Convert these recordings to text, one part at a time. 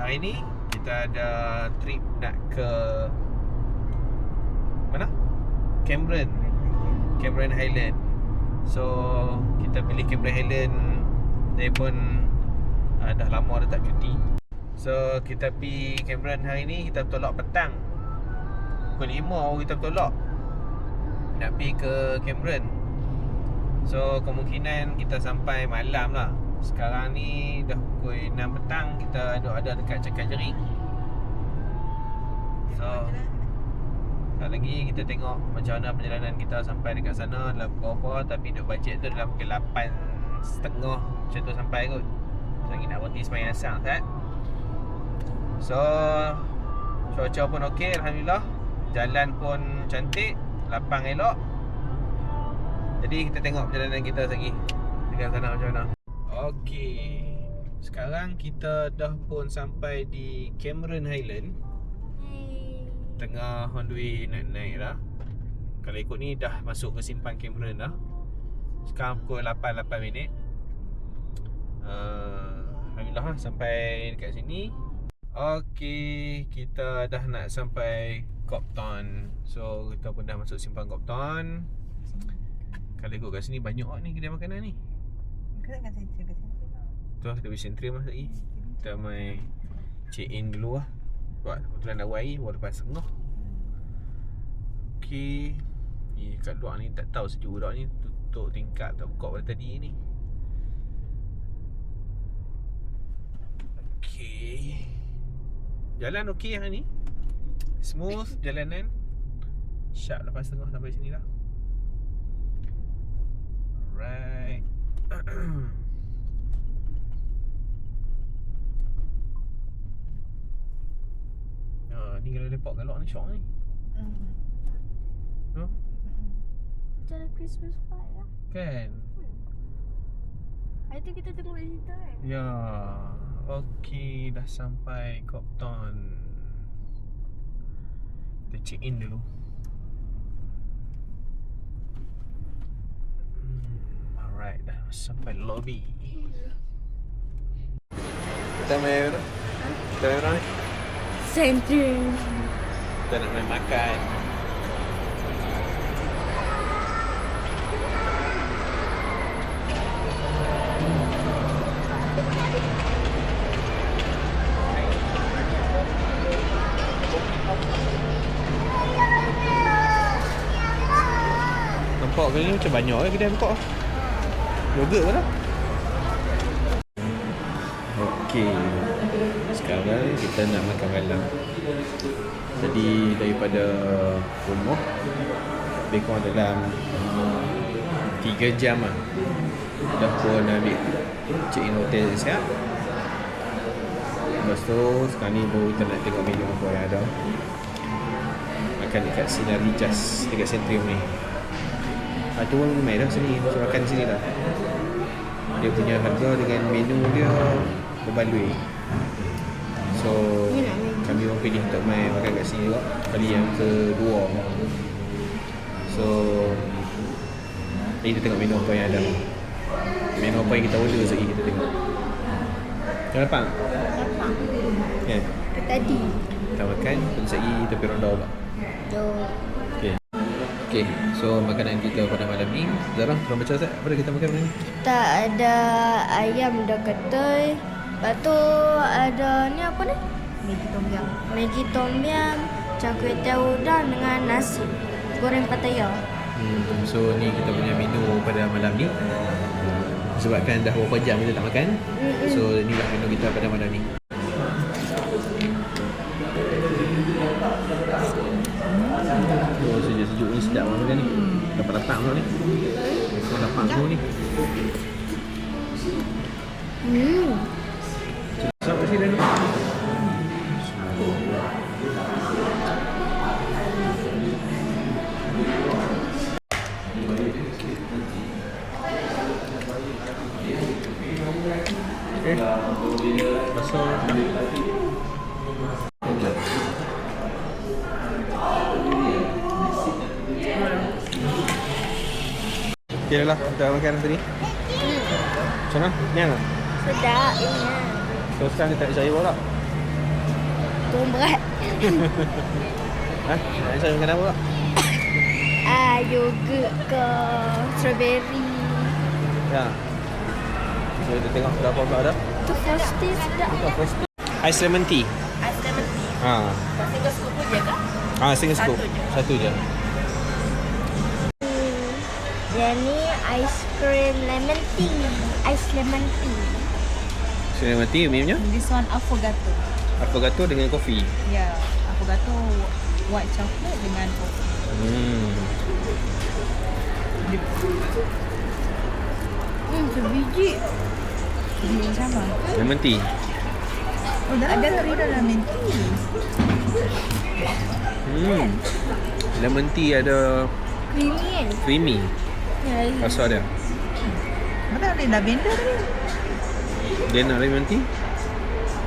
hari ni kita ada trip nak ke mana? Cameron Highland. So kita pilih Cameron Highland. Dia pun dah lama dah tak cuti. So kita pergi Cameron hari ni. Kita bertolak petang pukul 5 baru kita bertolak nak pergi ke Cameron. So kemungkinan kita sampai malam lah. Sekarang ni dah pukul 6 petang. Kita ada dekat Cakar Jering. So tak lagi kita tengok macam mana perjalanan kita sampai dekat sana dalam pukul apa. Tapi duk bajet tu dalam pukul 8.30 macam tu sampai kot. Lagi nak berhenti sembahyang asar kan. So cuaca pun okey, alhamdulillah. Jalan pun cantik, lapang elok. Jadi kita tengok perjalanan kita lagi dekat sana macam mana. Okey, sekarang kita dah pun sampai di Cameron Highland. Tengah on the way nak naik dah. Kalau ikut ni dah masuk ke simpang Cameron dah. Sekarang pukul 8 minit. Alhamdulillah sampai dekat sini. Okey, kita dah nak sampai Copthorne. So kita pun dah masuk simpang Copthorne. Kalau ikut kat sini banyak ni kedai makanan ni. Kat sentral. Tu lah kita pergi sentral masa lagi. Kita mai check in dulu lah. Sebab kebetulan dah air baru lepas setengah. Okey. Ni kat luar ni tak tahu sejuk dah ni. Tutup tingkap tak buka pada tadi ni. Okey. Jalan okey hari ni. Smooth jalanan. Sharp lepas setengah sampai sini dah. Alright. Ni kalau lepak kat luar ni syok ni. No? Macam Christmas vibe lah. Kan? Hari tu kita tunggu di situ kan? Ya. Okey, dah sampai Copthorne. Kita check in dulu. Alright, dah sampai lobby. Kita main mana? Kita main mana ni? Sentral. Kita nak main makan. Nampak ke ni macam banyak ke kedai buka. Yogurt ke lah. Okey, sekarang kita nak makan malam. Jadi daripada rumah lebih kurang dalam 3 jam lah. Dah pun ambil check in hotel siap. Lepas tu sekarang ni baru kita nak tengok menu apa yang ada. Makan dekat Sinari Just dekat Centrium ni. Tu pun main dah sini. Macam makan sini dah. Dia punya harga dengan menu dia berbaloi. So kami orang pilih untuk main makan kat sini juga. Kali yang kedua. So ni kita tengok menu apa yang ada. Menu apa yang kita order sekali kita tengok. Kau lapang? Lapang. Ya. Tadi. Kita makan, sekejap lagi kita pergi ronda pula. Jom. Okay, so makanan kita pada malam ni, Zara, korang baca Zat, apa dah kita makan malam ni? Kita ada ayam dah ketul. Lepas tu ada ni apa ni? Maggi tom yum, char kway teow udang dengan nasi goreng Pattaya. So ni kita punya menu pada malam ni. Sebabkan dah berapa jam kita tak makan. So inilah menu kita pada malam ni. Oh, sejuk-sejuk ni sedap orang makan ni. Lapang-lapang pula ni. Lapang semua ni. Sampai sini dah. Pasal okay dah lah, kita makan tadi. Macam mana? Kenyang tak? Sedap, ingat. So sekarang kita nak cari bola. Turun berat. Nak rasa makan apa tak? Yogurt ke strawberry. Ya. So, kita tengok berapa pula dah. Tu frosty sedap. Bukan frosty. Ice lemon tea. Ais lemon tea. Ha. Single scoop je ke? Single scoop. Satu je. Yang ni ice cream lemon tea. Ice lemon tea. Ice lemon tea minumnya. This one affogato. Affogato dengan kopi. Ya, affogato white chocolate dengan kopi. Sebiji. Ini sama. Lemon tea. Oh, ada kari dalam lemon tea. Lemon tea ada Creamy kan? creamy. Ya. Rasa dia. Mana ada lavender ni? Dia nak lemon tea.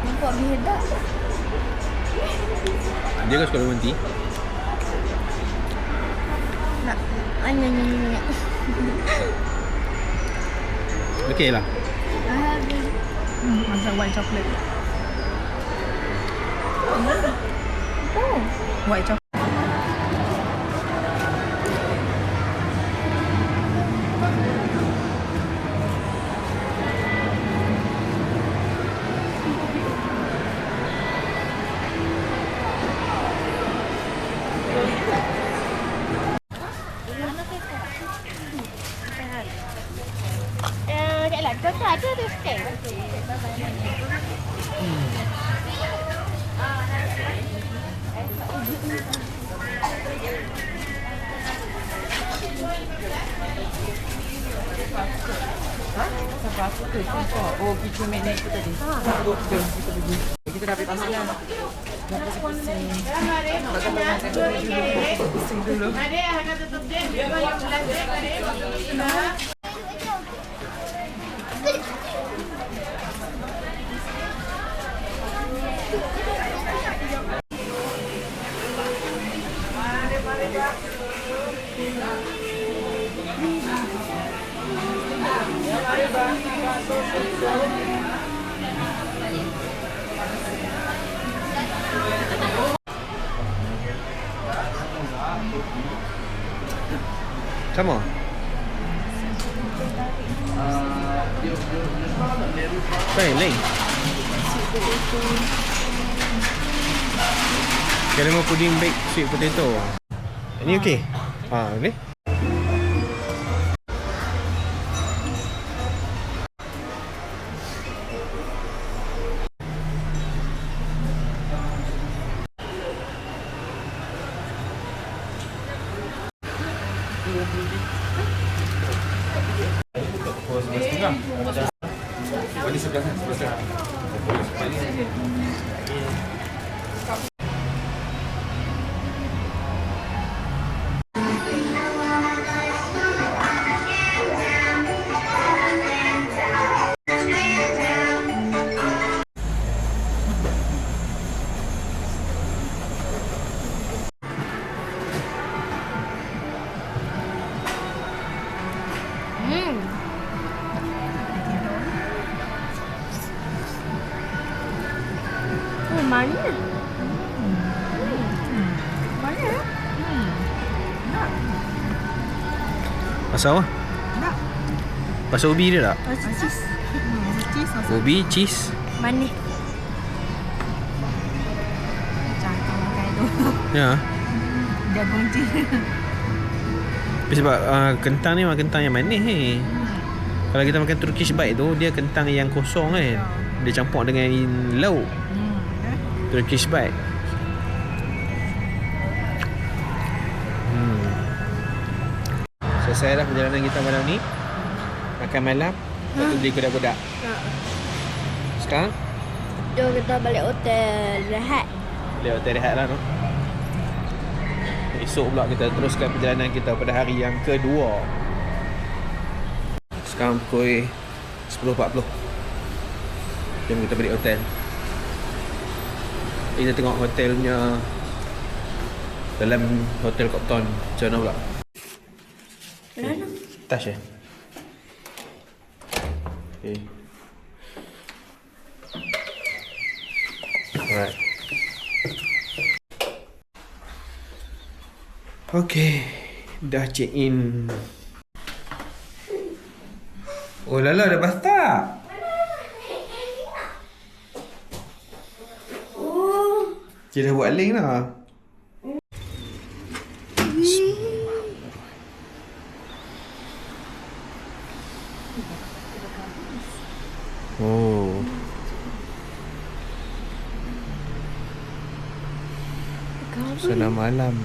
Nampak bedak. Dia kan suka lemon tea. Nak. Nyak. Okey lah. Masak white chocolate. Oh. White chocolate. Tak lah, kau tak ada tu steak. Sampai aku tu contoh. Oh, kita magnet tu tadi. Jom kita pergi. Kita dah ambil pasal dah. Pusing dulu. Sama. Lain. Caramel pudding baked sweet potato. Ini okey? Ni. Mana? Mana? Pasal apa? Nak. Pasal ubi dia tak? Cheese. Cheese masuk. Ubi, cheese. Manis. Macam makan tu. Ya. Jagung cheese. Tapi sebab kentang ni memang kentang yang manis ni. Kalau kita makan Turkish bite tu, dia kentang yang kosong kan. Dia campur dengan lauk. Turkish bite. Selesai dah perjalanan kita malam ni. Makan malam. Lepas tu beli kodak-kodak. Sekarang Jom kita balik hotel rehat. beli hotel rehat lah tu. Esok pula kita teruskan perjalanan kita pada hari yang kedua. Sekarang pukul 10.40. Jom kita balik hotel. Kita tengok hotelnya. Dalam hotel Copthorne macam mana pula? Mana? Touch Okay. Alright. Okay, dah check in. Oh Lala dah bathtub. Dia dah buat link dah. Oh. Suasana malam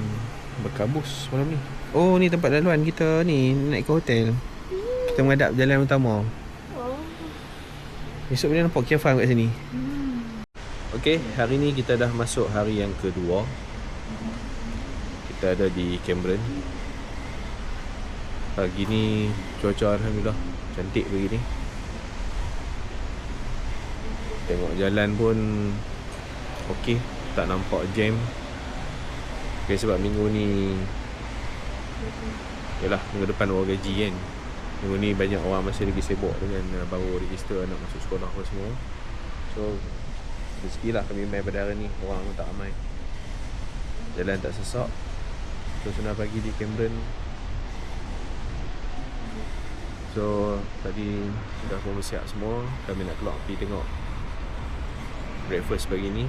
berkabus malam ni. Oh, ni tempat laluan kita ni naik ke hotel. Kita menghadap jalan utama. Esok bila nampak Kia Farm kat sini. Okey, hari ni kita dah masuk hari yang kedua. Kita ada di Cameron. Pagi ni cuaca alhamdulillah cantik begini. Tengok jalan pun okey, tak nampak jam. Okay, sebab minggu ni yalah, minggu depan orang gaji kan. Minggu ni banyak orang masih lagi sibuk dengan baru register anak masuk sekolah apa semua. So rezeki lah kami main pada hari ni. Orang pun tak ramai, jalan tak sesak. Suasana pagi di Cameron. So tadi dah pun bersiap semua. Kami nak keluar pergi tengok breakfast pagi ni,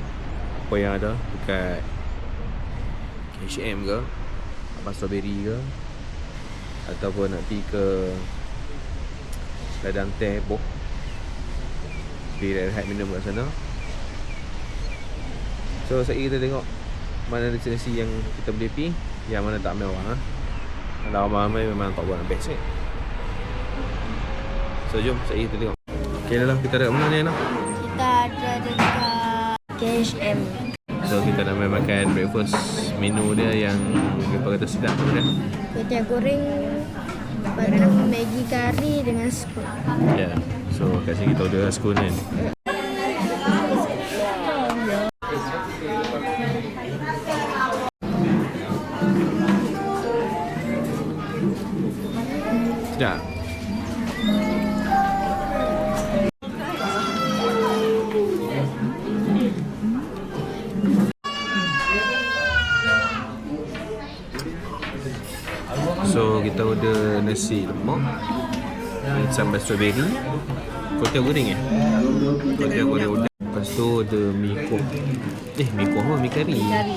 apa yang ada dekat H&M ke, apa strawberry ke, ataupun nak pergi ke ladang teh boh, pergi rehat minum kat sana. So sekali kita tengok mana destinasi yang kita boleh pergi, yang mana tak ramai orang. Kalau ramai-ramai memang tak buat best kan. So jom sekali kita tengok. Okay dah lah, kita ada mana ni Ana? Kita ada dekat KHM. So kita nak main makan breakfast. Menu dia yang apa kata sedap tu dia. Kuih goreng, lepas tu Maggi kari dengan spoon. Ya. Yeah. So kat sini kita order spoon kan. Sedap. So kita order nasi lemak, sambal strawberry, kuih goreng kuih goreng udang. Lepas tu ada mi kuah. Mi kuah apa? Mi kari. Kari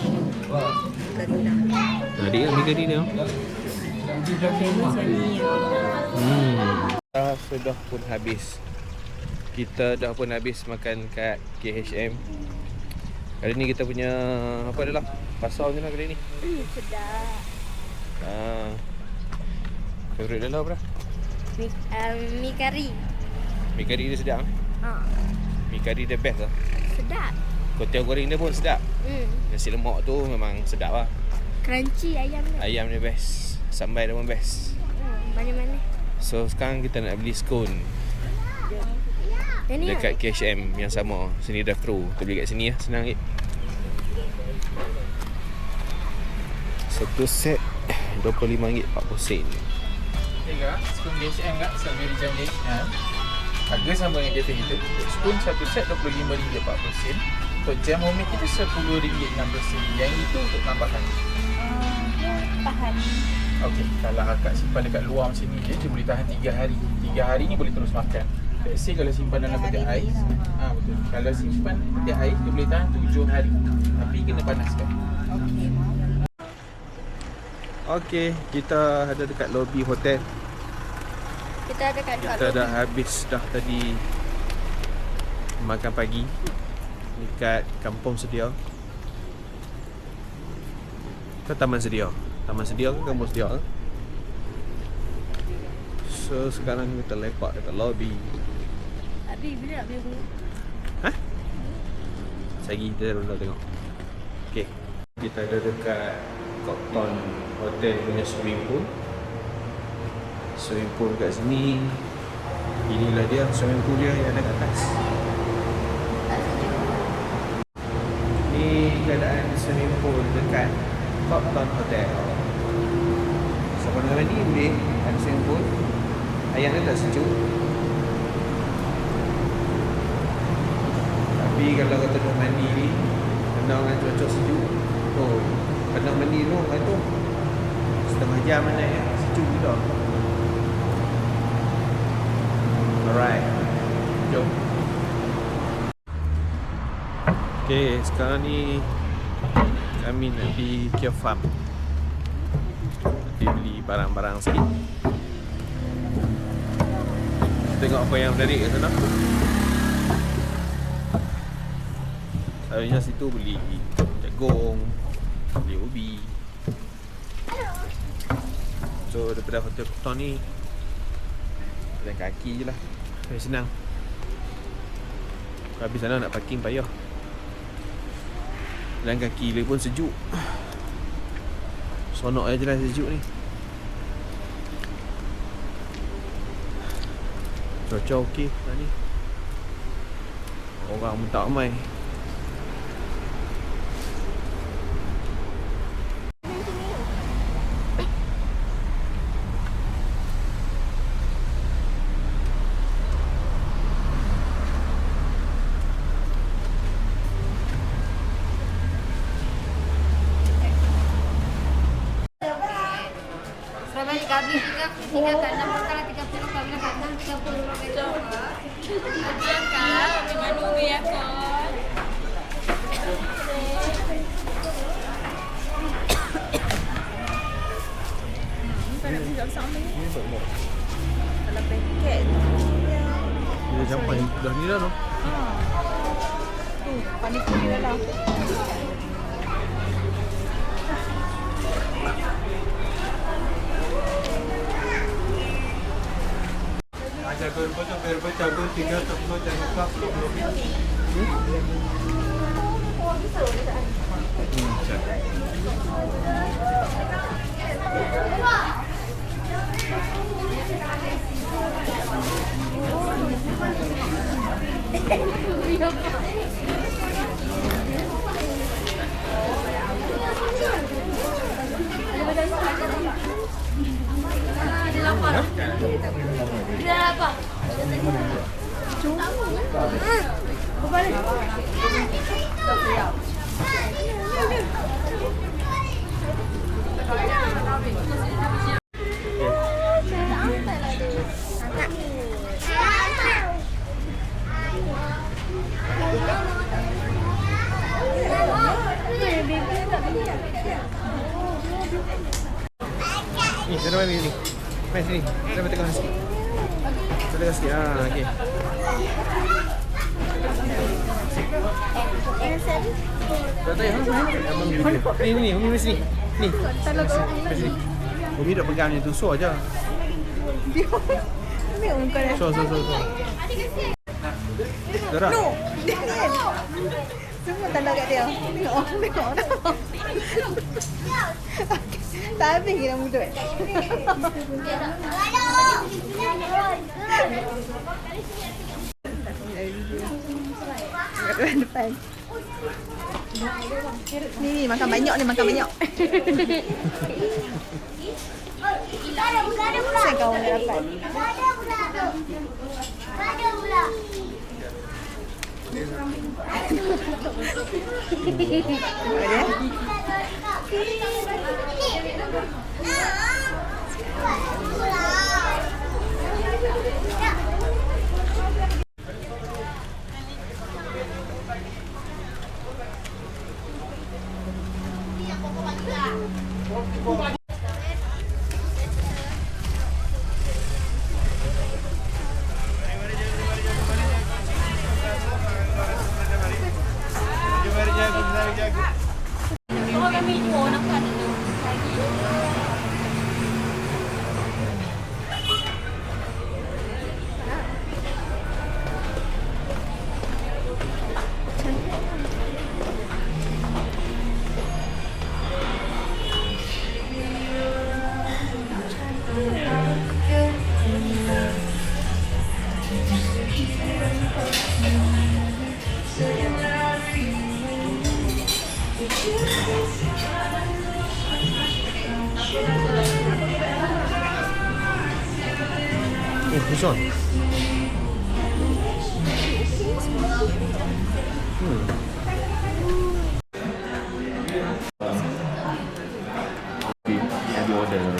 udang. Adik kan mi kari dia. Sudah pun habis. Kita dah pun habis makan kat KHM. Kali ni kita punya apa adalah pasar macam mana kali ni? Sedap. Favourite dia lah berapa? Mi kari. Mi kari dia sedap. Mi kari dia best lah. Sedap. Kuih goreng dia pun sedap. Nasi lemak tu memang sedap lah. Crunchy ayam dia. Ayam dia best. Sambal dia pun best. Mana-mana. So sekarang kita nak beli scone Yang ni dekat KHM yang sama. Sini drive thru. Kita beli kat sini lah. Senang je. Satu set RM25.40. Tiga, spoon DHM kan, strawberry jam DHM. Harga sama dengan cafe kita. Untuk spoon satu set RM25.40. Untuk jam homemade kita RM10.60. Yang itu untuk tambahan. tahan. Okey, kalau akak simpan dekat luar macam ni, dia boleh tahan 3 hari. 3 hari ni boleh terus makan. Let's say kalau simpan dalam peti ais, betul. Kalau simpan peti ais, dia boleh tahan 7 hari. Tapi kena panaskan. Okey, kita ada dekat lobi hotel. Kita ada kat Kita dah habis dah tadi makan pagi dekat Kampung Sedia. Ke Taman Sedia? Taman Sedia ke Kampung Sedia? So sekarang kita lepak dekat lobi. Abi bila nak beli bunga? Hah? Lagi kita dah tengok. Okey, kita ada dekat Copthorne Hotel punya swimming pool. Swimming pool kat sini. Inilah dia swimming pool dia yang ada kat atas. Ni keadaan swimming pool dekat Copthorne Hotel. Siapa nak mandi boleh ada swimming pool. Air dia tak sejuk. Tapi kalau kata nak mandi ni, kena dengan cuaca sejuk. Oh, kena mandi tu kan tu. setengah jam mana ya. Sejuk juga. Alright. Jom. Okay, sekarang ni kami nak pergi Kia Farm. Nanti beli barang-barang sikit. Tengok apa yang menarik kat sana. Selalunya situ beli jagung, beli ubi. So daripada Hotel Kuta ni jalan kaki je lah, lebih senang. Habis sana nak parking payah. Jalan kaki dia pun sejuk. Sonok je jalan sejuk ni. Cuaca okey hari ni. Orang pun tak ramai. Kami tiga kat 6 perkara 30 kami kat 30 meter. Kak, dengan ubi aku. Kalau paket Dia sampai dah ni dah tu. tu panik dia lah. Jagung jagung tinggal 10 jangan 40. Dia apa? Ni, saya dah main ni. Main sini. Saya main tengah sikit. Saya tengah sikit. Okey. Tak tahu main. Ni, Umi main sini. Ni. Main sini. Umi duk pegang ni tu, so aja. Ambil muka dia. So. Dora. No. Semua tanda kat dia. Tengok dah. Tak habis kira mulut. Depan. Ni makan banyak ni, makan banyak. Saya kawan dia dapat. Buson. Dia order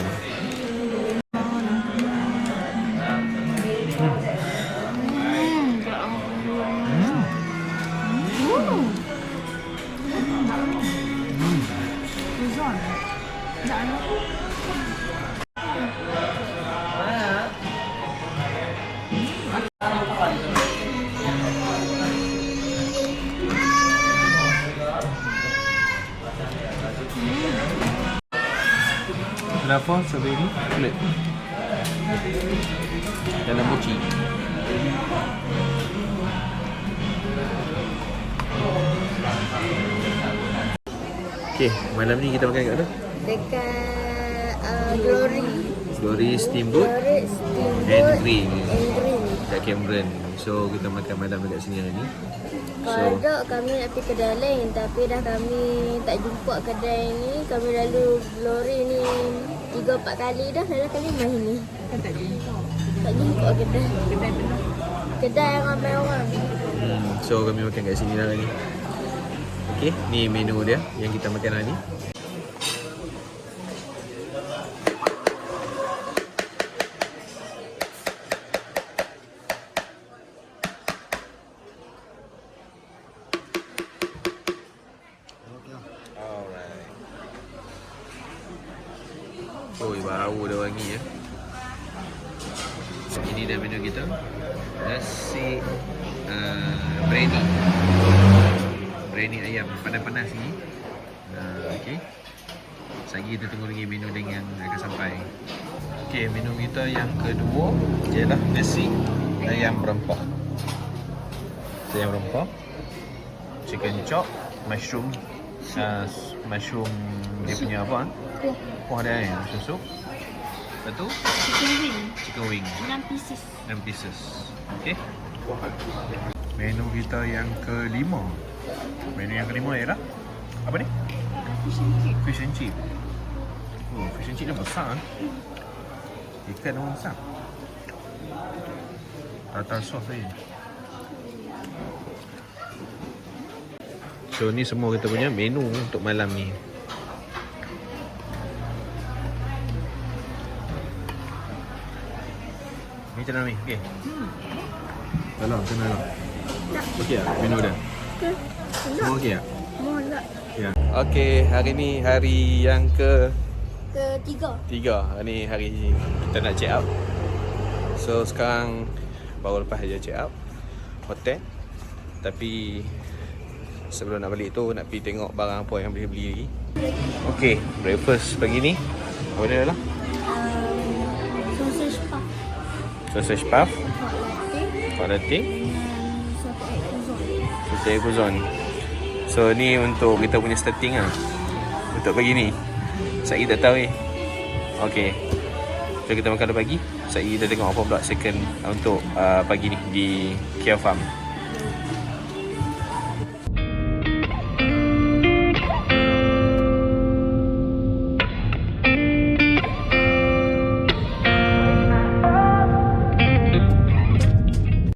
Kenapa strawberry kulit? Dalam mochi. Okay, malam ni kita makan kat mana? Dekat Glory. Glory Steamboat Glory Steamboat and Green and Green. kat Cameron. So kita makan malam dekat sini hari ni. Kalau tak kami nak pergi kedai lain, tapi dah kami tak jumpa kedai ni. Kami lalu Glory ni 3-4 kali dah kali main ni. Kan tak jumpa. Tak jumpa kedai. Kedai penuh. Kedai yang ramai orang. So kami makan kat sini lah hari ni. Okay, ni menu dia yang kita makan hari ni. Alright. Oh, bau dah wangi ya. Ini dah menu kita. Nasi biryani ayam panas-panas ni. Okey. Lagi kita tunggu lagi menu yang akan sampai. Okey, menu kita yang kedua ialah nasi ayam berempah. Ayam berempah, chicken chop, mushroom dia punya apa? Kuah dia kan, mushroom soup. Lepas tu chicken wing 6 pieces. Okey. Menu kita yang kelima. Menu yang kelima ialah apa ni? Fish and chip. Oh, fish and chip dia besar. Ikan dia besar. Tartar sauce tadi. So ni semua kita punya menu untuk malam ni. Ni macam mana ni? Okey. Kalau macam mana? Okey tak menu dia? Semua okey tak? Mohon tak? Ya. Okey, hari ni hari yang Ketiga. Hari ni hari kita nak check out. So sekarang baru lepas je check out hotel. Tapi sebelum nak balik tu nak pergi tengok barang apa yang boleh beli lagi. Okey, breakfast pagi ni apa dia lah? Sausage puff. Sausage puff, Hot latte. hot latte, Satu egg Kuzon. So ni untuk kita punya starting lah. Untuk pagi ni Sa'i tak tahu Okay, so kita makan dah pagi. Sa'i kita tengok apa pula second untuk pagi ni di Kia Farm.